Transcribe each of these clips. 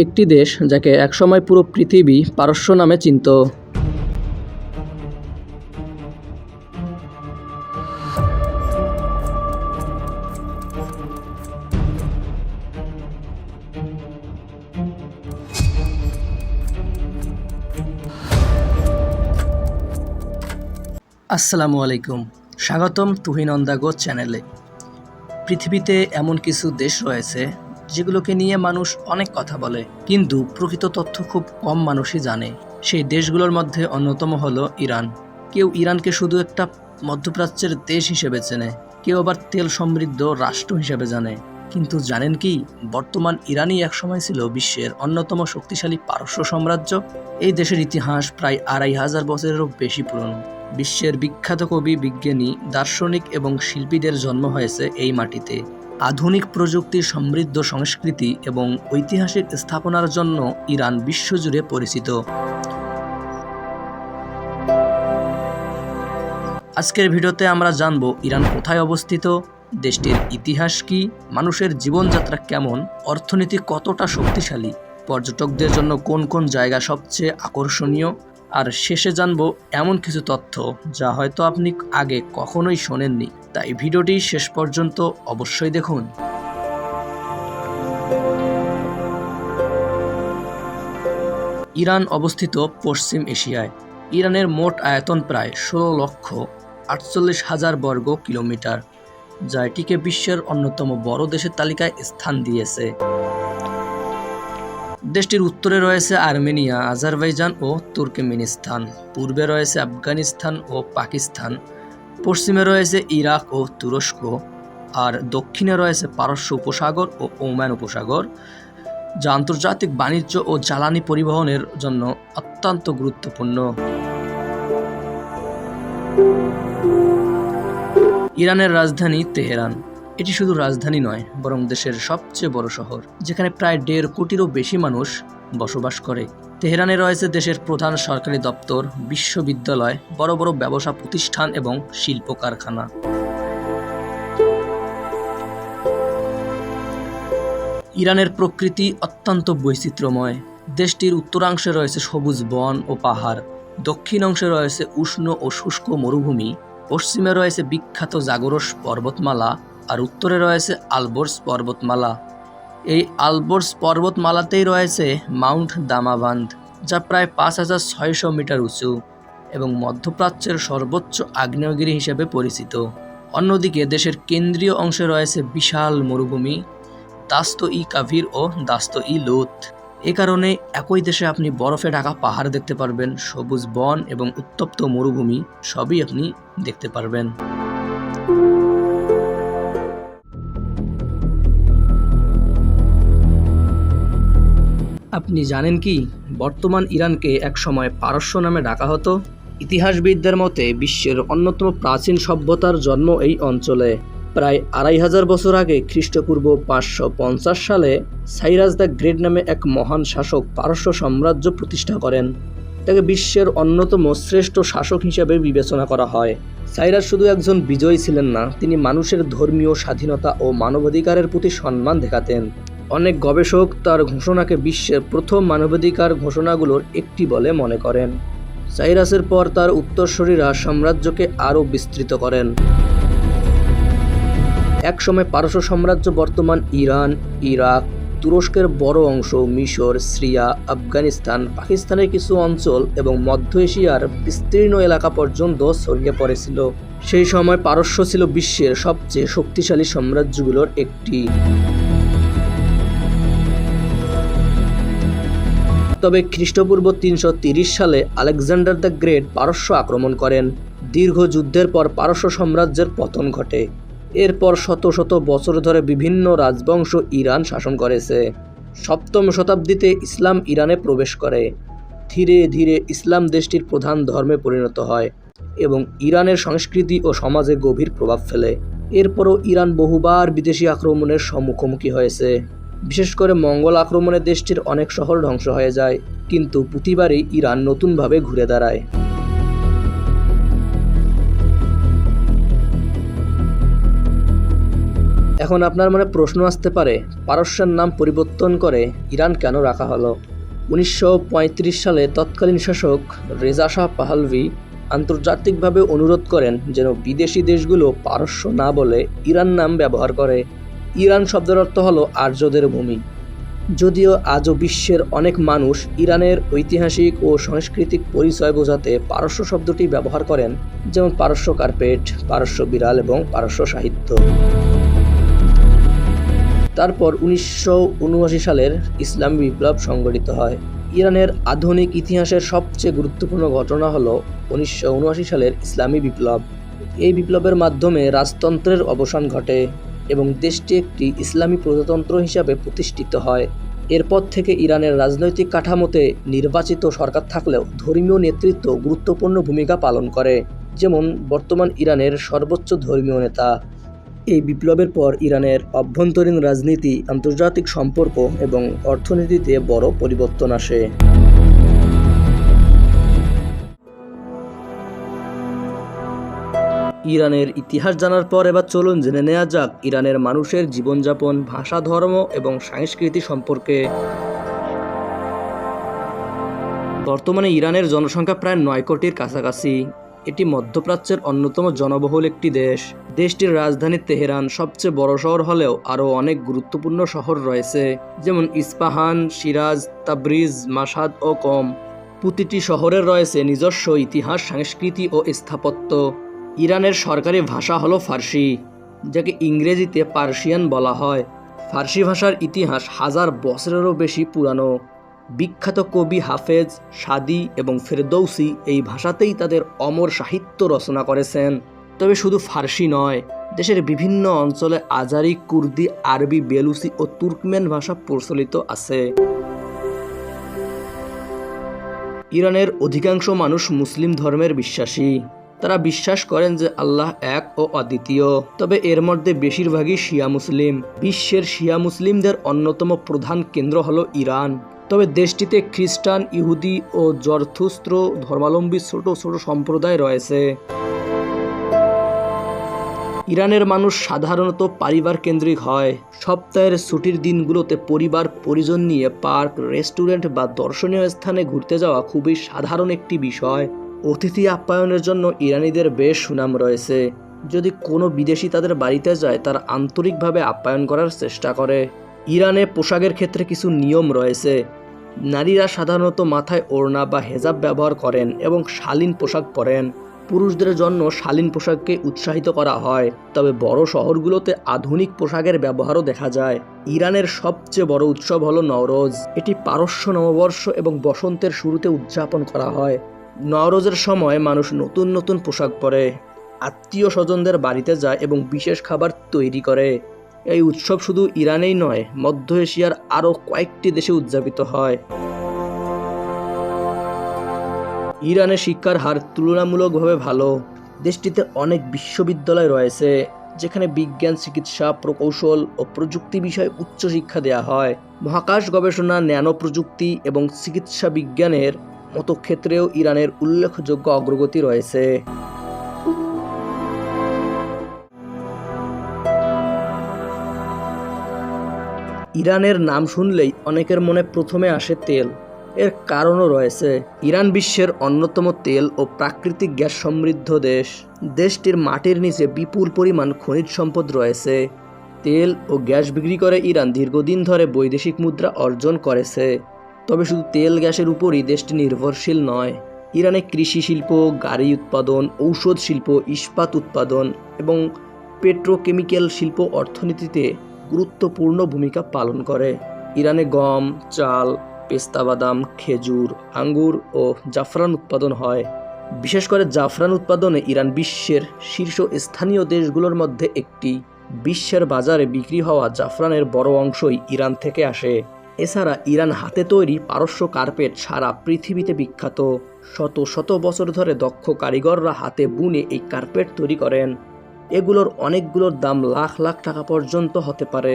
একটি দেশ যাকে একসময় পুরো পৃথিবী পারস্য নামে চিনত। আসসালামু আলাইকুম, স্বাগতম তুহিন অন দ্য গো চ্যানেলে। পৃথিবীতে এমন কিছু দেশ রয়েছে যেগুলোকে নিয়ে মানুষ অনেক কথা বলে, কিন্তু প্রকৃত তথ্য খুব কম মানুষই জানে। সেই দেশগুলোর মধ্যে অন্যতম হলো ইরান। কেউ ইরানকে শুধু একটা মধ্যপ্রাচ্যের দেশ হিসেবে চেনে, কেউ আবার তেল সমৃদ্ধ রাষ্ট্র হিসেবে জানে। কিন্তু জানেন কি, বর্তমান ইরানই একসময় ছিল বিশ্বের অন্যতম শক্তিশালী পারস্য সাম্রাজ্য। এই দেশের ইতিহাস প্রায় 2500 বছরেরও বেশি পুরনো। বিশ্বের বিখ্যাত কবি, বিজ্ঞানী, দার্শনিক এবং শিল্পীদের জন্ম হয়েছে এই মাটিতে। আধুনিক প্রযুক্তির সমৃদ্ধ সংস্কৃতি এবং ঐতিহাসিক স্থাপনার জন্য ইরান বিশ্বজুড়ে পরিচিত। আজকের ভিডিওতে আমরা জানব ইরান কোথায় অবস্থিত, দেশটির ইতিহাস কি, মানুষের জীবনযাত্রা কেমন, অর্থনীতি কতটা শক্তিশালী, পর্যটকদের জন্য কোন কোন জায়গা সবচেয়ে আকর্ষণীয়, আর শেষে জানব এমন কিছু তথ্য যা হয়তো আপনি আগে কখনোই শোনেননি। তাই ভিডিওটি শেষ পর্যন্ত অবশ্যই দেখুন। ইরান অবস্থিত পশ্চিম এশিয়ায়। ইরানের মোট আয়তন প্রায় 16,48,000 বর্গ কিলোমিটার, যা এটিকে বিশ্বের অন্যতম বড় দেশের তালিকায় স্থান দিয়েছে। দেশটির উত্তরে রয়েছে আর্মেনিয়া, আজারবাইজান ও তুর্কমেনিস্তান, পূর্বে রয়েছে আফগানিস্তান ও পাকিস্তান, পশ্চিমে রয়েছে ইরাক ও তুরস্ক, আর দক্ষিণে রয়েছে পারস্য উপসাগর ও ওমান উপসাগর, যা আন্তর্জাতিক বাণিজ্য ও জ্বালানি পরিবহনের জন্য অত্যন্ত গুরুত্বপূর্ণ। ইরানের রাজধানী তেহরান। এটি শুধু রাজধানী নয়, বরং দেশের সবচেয়ে বড় শহর, যেখানে প্রায় 1.5 কোটিরও বেশি মানুষ বসবাস করে। তেহরানে রয়েছে দেশের প্রধান সরকারি দপ্তর, বিশ্ববিদ্যালয়, বড় বড় ব্যবসা প্রতিষ্ঠান এবং শিল্প কারখানা। ইরানের প্রকৃতি অত্যন্ত বৈচিত্র্যময়। দেশটির উত্তরাংশে রয়েছে সবুজ বন ও পাহাড়, দক্ষিণ অংশে রয়েছে উষ্ণ ও শুষ্ক মরুভূমি, পশ্চিমে রয়েছে বিখ্যাত জাগরস পর্বতমালা, আর উত্তরে রয়েছে আলবর্স পর্বতমালা। এই আলবর্স পর্বতমালাতেই রয়েছে মাউন্ট দামাবান্দ, যা প্রায় 5600 মিটার উঁচু এবং মধ্যপ্রাচ্যের সর্বোচ্চ আগ্নেয়গিরি হিসেবে পরিচিত। অন্যদিকে দেশের কেন্দ্রীয় অংশে রয়েছে বিশাল মরুভূমি, দাস্ত-ই কাভির ও দাস্ত-ই লুত। এ কারণে একই দেশে আপনি বরফে ঢাকা পাহাড় দেখতে পারবেন, সবুজ বন এবং উত্তপ্ত মরুভূমি সবই আপনি দেখতে পারবেন। আপনি জানেন কি, বর্তমান ইরানকে একসময় পারস্য নামে ডাকা হতো। ইতিহাসবিদদের মতে বিশ্বের অন্যতম প্রাচীন সভ্যতার জন্ম এই অঞ্চলে। প্রায় 2500 বছর আগে খ্রিস্টপূর্ব 550 সালে সাইরাস দ্য গ্রেট নামে এক মহান শাসক পারস্য সাম্রাজ্য প্রতিষ্ঠা করেন। তাকে বিশ্বের অন্যতম শ্রেষ্ঠ শাসক হিসেবে বিবেচনা করা হয়। সাইরাস শুধু একজন বিজয়ী ছিলেন না, তিনি মানুষের ধর্মীয় স্বাধীনতা ও মানবাধিকারের প্রতি সম্মান দেখাতেন। অনেক গবেষক তার ঘোষণাকে বিশ্বের প্রথম মানবাধিকার ঘোষণাগুলোর একটি বলে মনে করেন। সাইরাসের পর তার উত্তরসূরিরা সাম্রাজ্যকে আরও বিস্তৃত করেন। একসময় পারস্য সাম্রাজ্য বর্তমান ইরান, ইরাক, তুরস্কের বড় অংশ, মিশর, সিরিয়া, আফগানিস্তান, পাকিস্তানের কিছু অঞ্চল এবং মধ্য এশিয়ার বিস্তীর্ণ এলাকা পর্যন্ত ছড়িয়ে পড়েছিল। সেই সময় পারস্য ছিল বিশ্বের সবচেয়ে শক্তিশালী সাম্রাজ্যগুলোর একটি। তবে খ্রিস্টপূর্ব 330 সালে আলেকজান্ডার দ্য গ্রেট পারস্য আক্রমণ করেন। দীর্ঘ যুদ্ধের পর পারস্য সাম্রাজ্যের পতন ঘটে। এরপর শত শত বছর ধরে বিভিন্ন রাজবংশ ইরান শাসন করেছে। 7ম শতাব্দীতে ইসলাম ইরানে প্রবেশ করে। ধীরে ধীরে ইসলাম দেশটির প্রধান ধর্মে পরিণত হয় এবং ইরানের সংস্কৃতি ও সমাজে গভীর প্রভাব ফেলে। এরপরও ইরান বহুবার বিদেশি আক্রমণের মুখোমুখি হয়েছে। বিশেষ করে মঙ্গল আক্রমণে দেশটির অনেক শহর ধ্বংস হয়ে যায়, কিন্তু প্রতিবারই ইরান নতুনভাবে ঘুরে দাঁড়ায়। এখন আপনার মনে প্রশ্ন আসতে পারে, পারস্যের নাম পরিবর্তন করে ইরান কেন রাখা হলো? 1935 সালে তৎকালীন শাসক রেজা শাহ পাহলভি আন্তর্জাতিকভাবে অনুরোধ করেন যেন বিদেশি দেশগুলো পারস্য না বলে ইরান নাম ব্যবহার করে। ইরান শব্দের অর্থ হলো আর্যদের ভূমি। যদিও আজও বিশ্বের অনেক মানুষ ইরানের ঐতিহাসিক ও সাংস্কৃতিক পরিচয় বোঝাতে পারস্য শব্দটি ব্যবহার করেন, যেমন পারস্য কার্পেট, পারস্য বিড়াল এবং পারস্য সাহিত্য। তারপর 1979 সালের ইসলামী বিপ্লব সংঘটিত হয়। ইরানের আধুনিক ইতিহাসের সবচেয়ে গুরুত্বপূর্ণ ঘটনা হলো 1979 সালের ইসলামী বিপ্লব। এই বিপ্লবের মাধ্যমে রাজতন্ত্রের অবসান ঘটে এবং দেশটি একটি ইসলামী প্রজাতন্ত্র হিসাবে প্রতিষ্ঠিত হয়। এরপর থেকে ইরানের রাজনৈতিক কাঠামোতে নির্বাচিত সরকার থাকলেও ধর্মীয় নেতৃত্ব গুরুত্বপূর্ণ ভূমিকা পালন করে, যেমন বর্তমান ইরানের সর্বোচ্চ ধর্মীয় নেতা। এই বিপ্লবের পর ইরানের অভ্যন্তরীণ রাজনীতি, আন্তর্জাতিক সম্পর্ক এবং অর্থনীতিতে বড় পরিবর্তন আসে। ইরানের ইতিহাস জানার পর এবার চলুন জেনে নেওয়া যাক ইরানের মানুষের জীবনযাপন, ভাষা, ধর্ম এবং সংস্কৃতি সম্পর্কে। বর্তমানে ইরানের জনসংখ্যা প্রায় 9 কোটির কাছাকাছি। এটি মধ্যপ্রাচ্যের অন্যতম জনবহুল একটি দেশ। দেশটির রাজধানী তেহরান সবচেয়ে বড় শহর হলেও আরও অনেক গুরুত্বপূর্ণ শহর রয়েছে, যেমন ইস্পাহান, সিরাজ, তাবরিজ, মাশহাদ ও কম। প্রতিটি শহরের রয়েছে নিজস্ব ইতিহাস, সংস্কৃতি ও স্থাপত্য। ইরানের সরকারি ভাষা হলো ফার্সি, যাকে ইংরেজিতে পার্সিয়ান বলা হয়। ফার্সি ভাষার ইতিহাস হাজার বছরেরও বেশি পুরানো। বিখ্যাত কবি হাফেজ, সাদি এবং ফেরদৌসি এই ভাষাতেই তাদের অমর সাহিত্য রচনা করেছেন। তবে শুধু ফার্সি নয়, দেশের বিভিন্ন অঞ্চলে আজারি, কুর্দি, আরবি, বেলুচি ও তুর্কমেন ভাষা প্রচলিত আছে। ইরানের অধিকাংশ মানুষ মুসলিম ধর্মের বিশ্বাসী। তারা বিশ্বাস করেন যে আল্লাহ এক ও অদ্বিতীয়, তবে এর মধ্যে বেশিরভাগই শিয়া মুসলিম। বিশ্বের শিয়া মুসলিমদের অন্যতম প্রধান কেন্দ্র হলো ইরান। তবে দেশটিতে খ্রিস্টান, ইহুদি ও জরথুস্ত্র ধর্মাবলম্বী ছোট ছোট সম্প্রদায় রয়েছে। ইরানের মানুষ সাধারণত পরিবার কেন্দ্রিক হয়। সপ্তাহের ছুটির দিনগুলোতে পরিবার পরিজন নিয়ে পার্ক, রেস্টুরেন্ট বা দর্শনীয় স্থানে ঘুরতে যাওয়া খুবই সাধারণ একটি বিষয়। অতিথি আপ্যায়নের জন্য ইরানিদের বেশ সুনাম রয়েছে। যদি কোনো বিদেশি তাদের বাড়িতে যায়, তারা আন্তরিকভাবে আপ্যায়ন করার চেষ্টা করে। ইরানে পোশাকের ক্ষেত্রে কিছু নিয়ম রয়েছে। নারীরা সাধারণত মাথায় ওড়না বা হেজাব ব্যবহার করেন এবং শালীন পোশাক পরেন। পুরুষদের জন্য শালীন পোশাককে উৎসাহিত করা হয়, তবে বড় শহরগুলোতে আধুনিক পোশাকের ব্যবহারও দেখা যায়। ইরানের সবচেয়ে বড় উৎসব হলো নওরোজ। এটি পারস্য নববর্ষ এবং বসন্তের শুরুতে উদযাপন করা হয়। নওরোজের সময় মানুষ নতুন নতুন পোশাক পরে, আত্মীয় স্বজনদের বাড়িতে যায় এবং বিশেষ খাবার তৈরি করে। এই উৎসব শুধু ইরানেই নয়, মধ্য এশিয়ার আরও কয়েকটি দেশে উদযাপিত হয়। ইরানের শিক্ষার হার তুলনামূলকভাবে ভালো। দেশটিতে অনেক বিশ্ববিদ্যালয় রয়েছে, যেখানে বিজ্ঞান, চিকিৎসা, প্রকৌশল ও প্রযুক্তি বিষয়ে উচ্চশিক্ষা দেওয়া হয়। মহাকাশ গবেষণা, ন্যানো প্রযুক্তি এবং চিকিৎসা বিজ্ঞানের মতো ক্ষেত্রেও ইরানের উল্লেখযোগ্য অগ্রগতি রয়েছে। ইরানের নাম শুনলেই অনেকের মনে প্রথমে আসে তেল। এর কারণও রয়েছে। ইরান বিশ্বের অন্যতম তেল ও প্রাকৃতিক গ্যাস সমৃদ্ধ দেশ। দেশটির মাটির নিচে বিপুল পরিমাণ খনিজ সম্পদ রয়েছে। তেল ও গ্যাস বিক্রি করে ইরান দীর্ঘদিন ধরে বৈদেশিক মুদ্রা অর্জন করেছে। তবে শুধু তেল গ্যাসের উপরই দেশটি নির্ভরশীল নয়। ইরানে কৃষি শিল্প, গাড়ি উৎপাদন, ঔষধ শিল্প, ইস্পাত উৎপাদন এবং পেট্রোকেমিক্যাল শিল্প অর্থনীতিতে গুরুত্বপূর্ণ ভূমিকা পালন করে। ইরানে গম, চাল, পেস্তা বাদাম, খেজুর, আঙ্গুর ও জাফরান উৎপাদন হয়। বিশেষ করে জাফরান উৎপাদনে ইরান বিশ্বের শীর্ষ স্থানীয় দেশগুলোর মধ্যে একটি। বিশ্বের বাজারে বিক্রি হওয়া জাফরানের বড় অংশই ইরান থেকে আসে। এছাড়া ইরান হাতে তৈরি পারস্য কার্পেট সারা পৃথিবীতে বিখ্যাত। শত শত বছর ধরে দক্ষ কারিগররা হাতে বুনে এই কার্পেট তৈরি করেন। এগুলোর অনেকগুলোর দাম লাখ লাখ টাকা পর্যন্ত হতে পারে।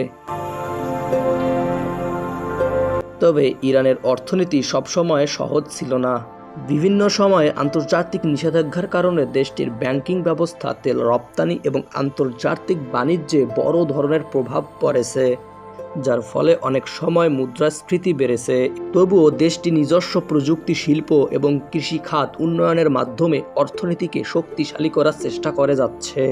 তবে ইরানের অর্থনীতি সবসময় সহজ ছিল না। বিভিন্ন সময়ে আন্তর্জাতিক নিষেধাজ্ঞার কারণে দেশটির ব্যাংকিং ব্যবস্থা, তেল রপ্তানি এবং আন্তর্জাতিক বাণিজ্যে বড় ধরনের প্রভাব পড়েছে, যার ফলে অনেক সময় মুদ্রাস্ফীতি বেড়েছে। তবুও দেশটি নিজস্ব প্রযুক্তি, শিল্প এবং কৃষি খাত উন্নয়নের মাধ্যমে অর্থনীতিকে শক্তিশালী করার চেষ্টা করে যাচ্ছে।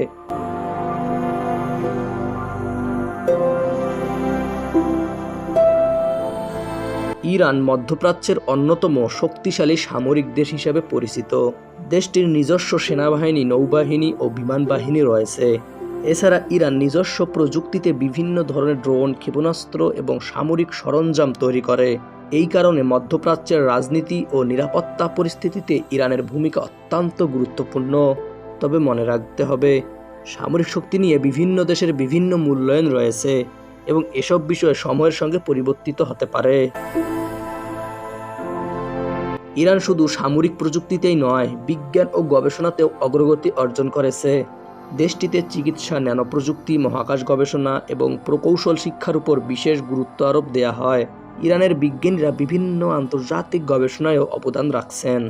ইরান মধ্যপ্রাচ্যের অন্যতম শক্তিশালী সামরিক দেশ হিসেবে পরিচিত। দেশটির নিজস্ব সেনাবাহিনী, নৌবাহিনী ও বিমান বাহিনী রয়েছে। এছাড়া ইরান নিজস্ব প্রযুক্তিতে বিভিন্ন ধরনের ড্রোন, ক্ষেপণাস্ত্র এবং সামরিক সরঞ্জাম তৈরি করে। এই কারণে মধ্যপ্রাচ্যের রাজনীতি ও নিরাপত্তা পরিস্থিতিতে ইরানের ভূমিকা অত্যন্ত গুরুত্বপূর্ণ। তবে মনে রাখতে হবে, সামরিক শক্তি নিয়ে বিভিন্ন দেশের বিভিন্ন মূল্যায়ন রয়েছে এবং এসব বিষয় সময়ের সঙ্গে পরিবর্তিত হতে পারে। ইরান শুধু সামরিক প্রযুক্তিতেই নয়, বিজ্ঞান ও গবেষণাতেও অগ্রগতি অর্জন করেছে। দেশটিতে চিকিৎসা, ন্যানো প্রযুক্তি, মহাকাশ গবেষণা এবং প্রকৌশল শিক্ষার উপর বিশেষ গুরুত্ব আরোপ দেওয়া হয়। ইরানের বিজ্ঞানীরা বিভিন্ন আন্তর্জাতিক গবেষণায়ও অবদান রাখছেন।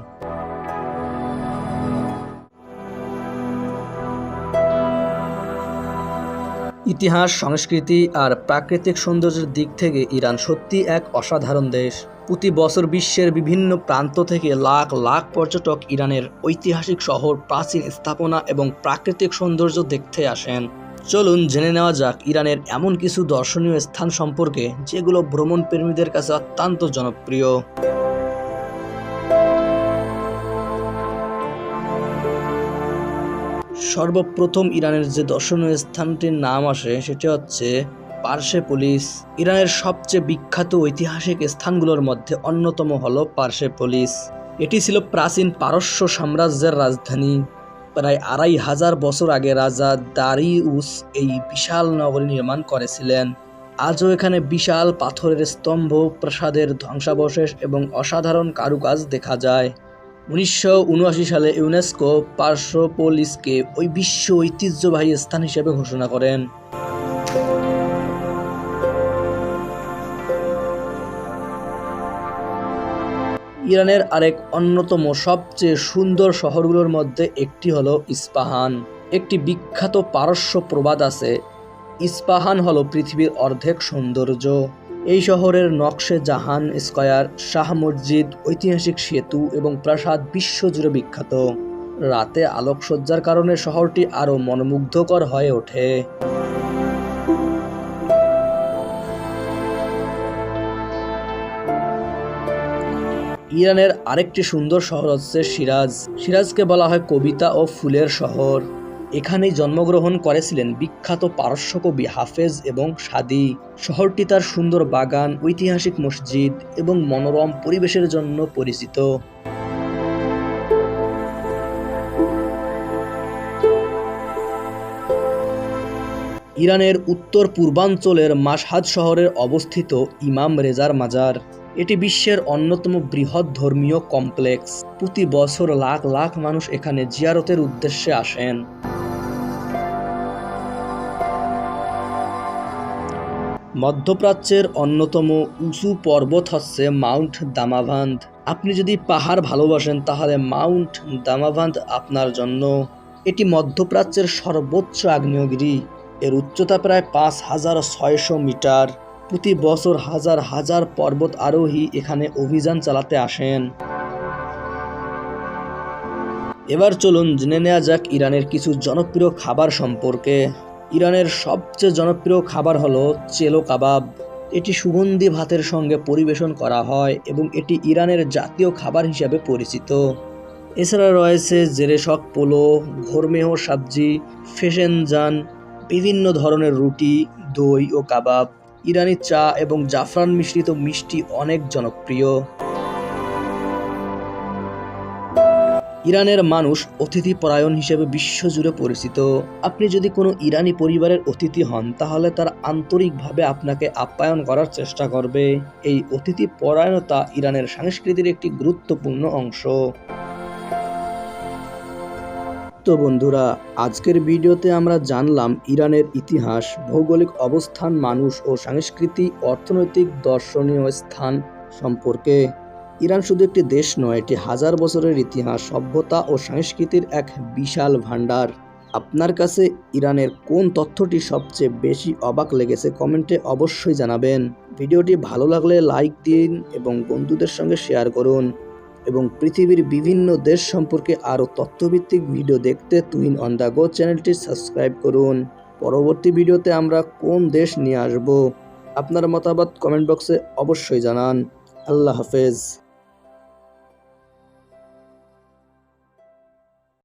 ইতিহাস, সংস্কৃতি আর প্রাকৃতিক সৌন্দর্যের দিক থেকে ইরান সত্যি এক অসাধারণ দেশ। প্রতি বছর বিশ্বের বিভিন্ন প্রান্ত থেকে লাখ লাখ পর্যটক ইরানের ঐতিহাসিক শহর, প্রাচীন স্থাপনা এবং প্রাকৃতিক সৌন্দর্য দেখতে আসেন। চলুন জেনে নেওয়া যাক ইরানের এমন কিছু দর্শনীয় স্থান সম্পর্কে যেগুলো ভ্রমণ প্রেমীদের কাছে অত্যন্ত জনপ্রিয়। সর্বপ্রথম ইরানের যে দর্শনীয় স্থানটির নাম আসে সেটি হচ্ছে পার্সেপোলিস। ইরানের সবচেয়ে বিখ্যাত ঐতিহাসিক স্থানগুলোর মধ্যে অন্যতম হলো পার্সেপোলিস। এটি ছিল প্রাচীন পারস্য সাম্রাজ্যের রাজধানী। প্রায় 2500 বছর আগে রাজা দারিউস এই বিশাল নগরী নির্মাণ করেছিলেন। আজও এখানে বিশাল পাথরের স্তম্ভ, প্রাসাদের ধ্বংসাবশেষ এবং অসাধারণ কারুকাজ দেখা যায়। 1979 সালে ইউনেস্কো পার্সেপোলিসকে ওই বিশ্ব ঐতিহ্যবাহী স্থান হিসেবে ঘোষণা করেন। ইরানের আরেক অন্যতম সবচেয়ে সুন্দর শহরগুলোর মধ্যে একটি হলো ইস্পাহান। একটি বিখ্যাত পারস্য প্রবাদ আছে, ইস্পাহান হলো পৃথিবীর অর্ধেক সৌন্দর্য। এই শহরের নকশে জাহান, স্কয়ার, শাহ মসজিদ, ঐতিহাসিক সেতু এবং প্রাসাদ বিশ্বজুড়ে বিখ্যাত। রাতে আলোকসজ্জার কারণে শহরটি আরও মনোমুগ্ধকর হয়ে ওঠে। ইরানের আরেকটি সুন্দর শহর হচ্ছে সিরাজ। সিরাজকে বলা হয় কবিতা ও ফুলের শহর। এখানেই জন্মগ্রহণ করেছিলেন বিখ্যাত পারস্য কবি হাফেজ এবং সাদি। শহরটি তার সুন্দর বাগান, ঐতিহাসিক মসজিদ এবং মনোরম পরিবেশের জন্য পরিচিত। ইরানের উত্তর পূর্বাঞ্চলের মাশহাদ শহরে অবস্থিত ইমাম রেজার মাজার। এটি বিশ্বের অন্যতম বৃহৎ ধর্মীয় কমপ্লেক্স। প্রতি বছর লাখ লাখ মানুষ এখানে জিয়ারতের উদ্দেশ্যে আসেন। মধ্যপ্রাচ্যের অন্যতম উঁচু পর্বত হচ্ছে মাউন্ট দামাভান্দ। আপনি যদি পাহাড় ভালোবাসেন তাহলে মাউন্ট দামাভান্দ আপনার জন্য। এটি মধ্যপ্রাচ্যের সর্বোচ্চ আগ্নেয়গিরি। এর উচ্চতা প্রায় 5600 মিটার। প্রতি বছর হাজার হাজার পর্বত আরোহী এখানে অভিযান চালাতে আসেন। এবার চলুন জেনে নেওয়া যাক ইরানের কিছু জনপ্রিয় খাবার সম্পর্কে। ইরানের সবচেয়ে জনপ্রিয় খাবার হলো চেলো কাবাব। এটি সুগন্ধি ভাতের সঙ্গে পরিবেশন করা হয় এবং এটি ইরানের জাতীয় খাবার হিসাবে পরিচিত। এছাড়া রয়েছে জেরেশক পোলো, ঘোরমেহ সবজি, ফেশেনজান, বিভিন্ন ধরনের রুটি, দই ও কাবাব। ইরানি চা এবং জাফরান মিশ্রিত মিষ্টি অনেক জনপ্রিয়। ইরানের মানুষ অতিথিপরায়ণ হিসেবে বিশ্বজুড়ে পরিচিত। আপনি যদি কোনো ইরানি পরিবারের অতিথি হন তাহলে তারা আন্তরিকভাবে আপনাকে আপ্যায়ন করার চেষ্টা করবে। এই অতিথিপরায়ণতা ইরানের সংস্কৃতির একটি গুরুত্বপূর্ণ অংশ। তো বন্ধুরা, আজকের ভিডিওতে আমরা জানলাম ইরানের ইতিহাস, ভৌগোলিক অবস্থান, মানুষ ও সংস্কৃতি, অর্থনৈতিক, দর্শনীয় স্থান সম্পর্কে। ইরান শুধু একটি দেশ নয়, এটি হাজার বছরের ইতিহাস, সভ্যতা ও সংস্কৃতির এক বিশাল ভাণ্ডার। আপনার কাছে ইরানের কোন তথ্যটি সবচেয়ে বেশি অবাক লেগেছে কমেন্টে অবশ্যই জানাবেন। ভিডিওটি ভালো লাগলে লাইক দিন এবং বন্ধুদের সঙ্গে শেয়ার করুন এবং পৃথিবীর বিভিন্ন দেশ সম্পর্কে আরও তথ্যভিত্তিক ভিডিও দেখতে তুহিন অন দ্য গো চ্যানেলটি সাবস্ক্রাইব করুন। পরবর্তী ভিডিওতে আমরা কোন দেশ নিয়ে আসব আপনার মতামত কমেন্ট বক্সে অবশ্যই জানান। আল্লাহ হাফেজ।